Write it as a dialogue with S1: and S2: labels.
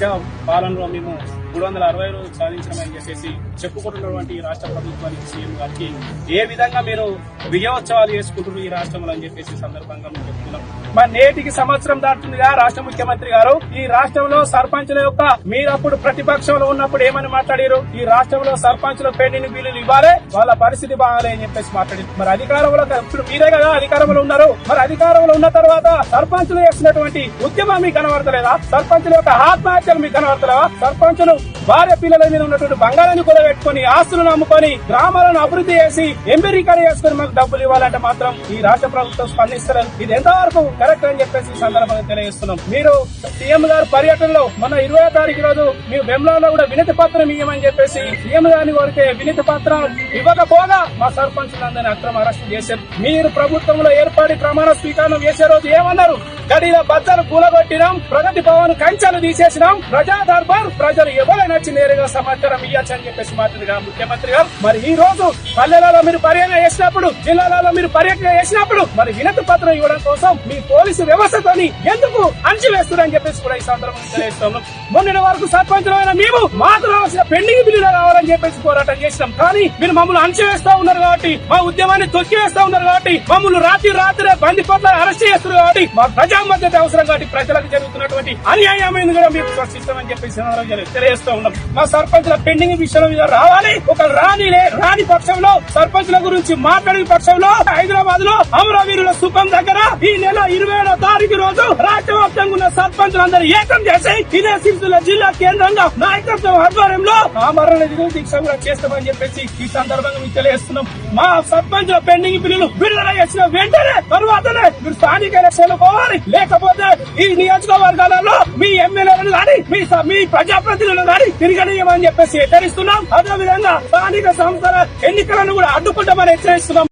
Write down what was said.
S1: ప్రజా పాలనలో మేము 360 రోజులు సాధించమని చెప్పేసి చెప్పుకుంటున్నటువంటి ఈ రాష్ట్ర ప్రభుత్వానికి సీఎం గారికి ఏ విధంగా మీరు విజయోత్సవాలు చేసుకుంటున్నారు ఈ రాష్ట్రంలో అని చెప్పేసి సందర్భంగా మేము చెప్తున్నాం. మరి నేటికి సంవత్సరం దాటుతుందిగా రాష్ట్ర ముఖ్యమంత్రి గారు ఈ రాష్ట్రంలో సర్పంచుల యొక్క మీరప్పుడు ప్రతిపక్షంలో ఉన్నప్పుడు ఏమని మాట్లాడారు? ఈ రాష్ట్రంలో సర్పంచుల పెండింగ్ బిల్లులు ఇవ్వాలి, వాళ్ళ పరిస్థితి బాగాలే అని చెప్పేసి మాట్లాడారు. మరి అధికారంలో ఇప్పుడు మీరే కదా అధికారంలో ఉన్నారు. మరి అధికారంలో ఉన్న తర్వాత సర్పంచులు చేసినటువంటి ఉద్యమం మీకు కనబడతలేదా? సర్పంచుల యొక్క ఆత్మహత్యలు మీకు కనబడతలేవా? సర్పంచులు భార్య పిల్లల మీద ఉన్నటువంటి బంగారాన్ని కూడబెట్టుకుని ఆస్తులను అమ్ముకొని గ్రామాలను అభివృద్ధి చేసి ఎంపీరీకరణ చేసుకుని మాకు డబ్బులు ఇవ్వాలంటే మాత్రం ఈ రాష్ట్ర ప్రభుత్వం స్పందిస్తారు. ఇది ఎంతవరకు కరెక్ట్ అని చెప్పేసి ఈ సందర్భంగా తెలియజేస్తున్నాం. మీరు సీఎం గారు పర్యటనలో మొన్న 20వ తారీఖు రోజు మీ బెంగళూరులో కూడా వినతి పత్రం ఇవ్వమని చెప్పేసి సీఎం గారిని కోరితే వినతి పత్రం ఇవ్వకపోగా మా సర్పంచులందరినీ అక్రమ అరెస్టు చేశారు. మీరు ప్రభుత్వంలో ఏర్పడి ప్రమాణ స్వీకారం చేసే రోజు ఏమన్నారు? గడిల బద్దలు కూలగొట్టినాం, ప్రగతి భవన్ కంచెలు తీసేసినాం, ప్రజా దర్బార్ ప్రజలు ఎవరైనా నేరుగా సమాచారం ఇవ్వచ్చు అని చెప్పేసి మాట్లాడుగా ముఖ్యమంత్రి గారు. మరి ఈ రోజు పల్లెలలో మీరు పర్యటన చేసినప్పుడు, జిల్లాలలో మీరు పర్యటన చేసినప్పుడు మరి వినతి పత్రం ఇవ్వడం కోసం మీ పోలీసు వ్యవస్థతోని ఎందుకు అణచివేస్తున్నారని చెప్పేసి కూడా ఈ సందర్భంగా తెలియజేస్తున్నాం. మొన్నటి వరకు సర్పంచులైన మేము మాకు రావాల్సిన పెండింగ్ బిల్లులు కావాలని చెప్పేసి పోరాటం చేసినాం. కానీ మీరు మమ్మల్ని అణచివేస్తా ఉన్నారు కాబట్టి, మా ఉద్యమాన్ని తొక్కివేస్తా ఉన్నారు కాబట్టి, మమ్మల్ని రాత్రి బందిపోట్ల అరెస్ట్ చేస్తున్నారు కాబట్టి, మా ప్రజా మద్దతు అవసరం కాబట్టి ప్రజలకు జరుగుతున్నటువంటి అన్యాయమైన కూడా మీరు స్పర్శిస్తామని చెప్పేసి తెలియజేస్తూ ఉన్నాం. మా సర్పంచుల పెండింగ్ విషయంలో మీద రావాలి. ఒక రాని పక్షంలో సర్పంచుల గురించి మాట్లాడే పక్షంలో హైదరాబాద్ లో అమరవీరుల స్థూపం దగ్గర ఈ నెల 20వ తారీఖు రోజు రాష్ట్ర వ్యాప్తంగా ఉన్న సర్పంచులందరూ ఏకం చేసి ఇదే సిరిసిల్ల జిల్లా కేంద్రంగా నాయకత్వం ఆధ్వర్యంలో ఆమరణ దీక్ష కూడా చేస్తామని చెప్పేసి ఈ సందర్భంగా మీకు తెలియజేస్తున్నాం. మా సర్పంచుల పెండింగ్ బిల్లులు విడుదల చేసిన వెంటనే తర్వాతనే మీరు స్థానిక ఎలక్షన్లు పోవాలి. లేకపోతే ఈ నియోజకవర్గాలలో మీ ఎమ్మెల్యేలను కానీ మీ ప్రజాప్రతినిధులను కానీ తిరగనీయమని చెప్పేసి హెచ్చరిస్తున్నాం. అదేవిధంగా స్థానిక సంస్థల ఎన్నికలను కూడా అడ్డుకుంటామని హెచ్చరిస్తున్నాం.